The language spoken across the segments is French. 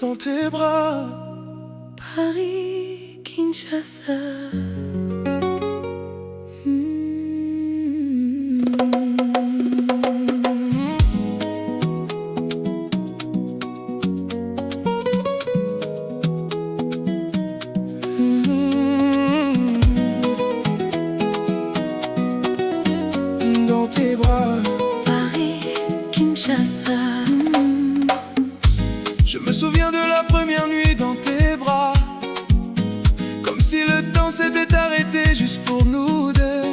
dans tes bras. Paris, Kinshasa. Dans tes bras. Paris, Kinshasa. Je me souviens de la première nuit dans tes bras, comme si le temps s'était arrêté juste pour nous deux.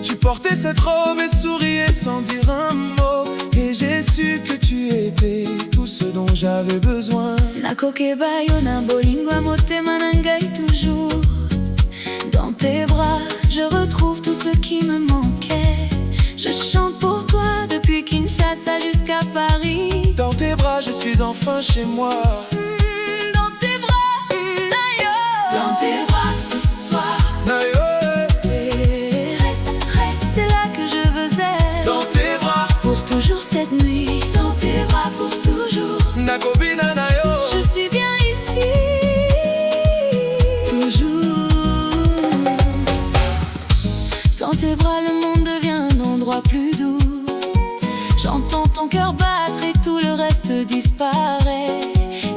Tu portais cette robe et souriais sans dire un mot, et j'ai su que tu étais tout ce dont j'avais besoin. Nakokeba yo na bolingo motema nangai toujours. Dans tes bras, je retrouve tout ce qui me manquait. Je chante pour toi depuis Kinshasa jusqu'à Paris. Dans tes bras, je suis enfin chez moi. Dans tes bras, Nayo. Dans tes bras ce soir. Nayo. Reste, c'est là que je veux être. Dans tes bras, pour toujours cette nuit. Dans tes bras pour toujours. Nakobina Nayo. Je suis bien ici. Toujours. Dans tes bras, le monde devient un endroit plus doux. J'entends ton cœur battre et tout le reste disparaît.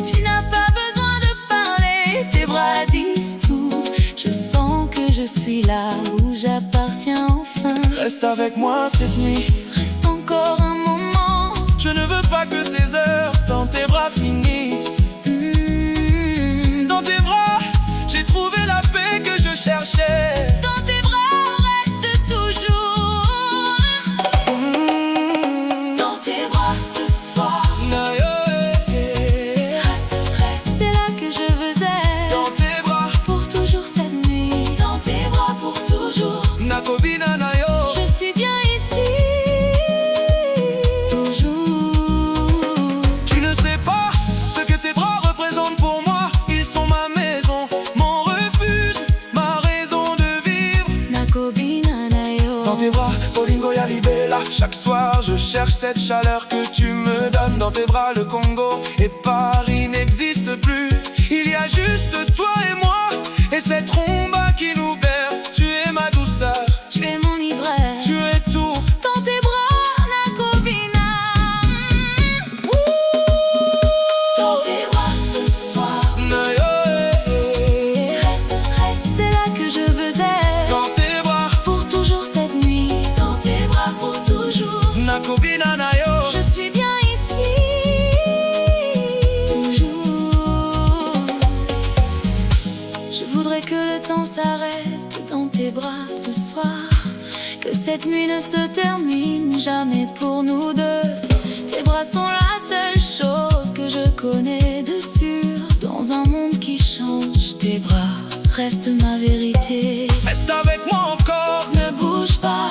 Tu n'as pas besoin de parler, tes bras disent tout. Je sens que je suis là où j'appartiens enfin. Reste avec moi cette nuit. Reste encore un moment. Je ne veux pas que ces heures dans tes bras finissent. Dans tes bras, j'ai trouvé la paix que je cherchais. Dans tes bras, reste toujours. Dans tes bras ce soir. Reste, c'est là que je veux être. Dans tes bras, pour toujours cette nuit. Dans tes bras pour toujours. Nakobina Nayo. Je suis bien ici. Toujours. Tu ne sais pas ce que tes bras représentent pour moi. Ils sont ma maison, mon refuge, ma raison de vivre. Nakobina Nayo. Dans tes bras, Bolingo ya Libella. Chaque soir, je cherche cette chaleur que tu me donnes. Dans tes bras, le Congo et Paris n'existent plus. Il y a juste toi et moi, et cette rumba qui nous berce. Tu es ma douceur, Tu es mon ivresse. tu es tout. Dans tes bras, Nakobina. Dans tes bras ce soir. Reste, c'est là que je veux être. Dans tes bras, pour toujours cette nuit. Dans tes bras pour toujours. Nakobina Nayo. Je suis bien ici. Toujours. Je voudrais que le temps s'arrête dans tes bras ce soir. Que cette nuit ne se termine jamais pour nous deux. Tes bras sont la seule chose que je connais de sûr. Dans un monde qui change, tes bras restent ma vérité. Reste avec moi encore. Ne bouge pas.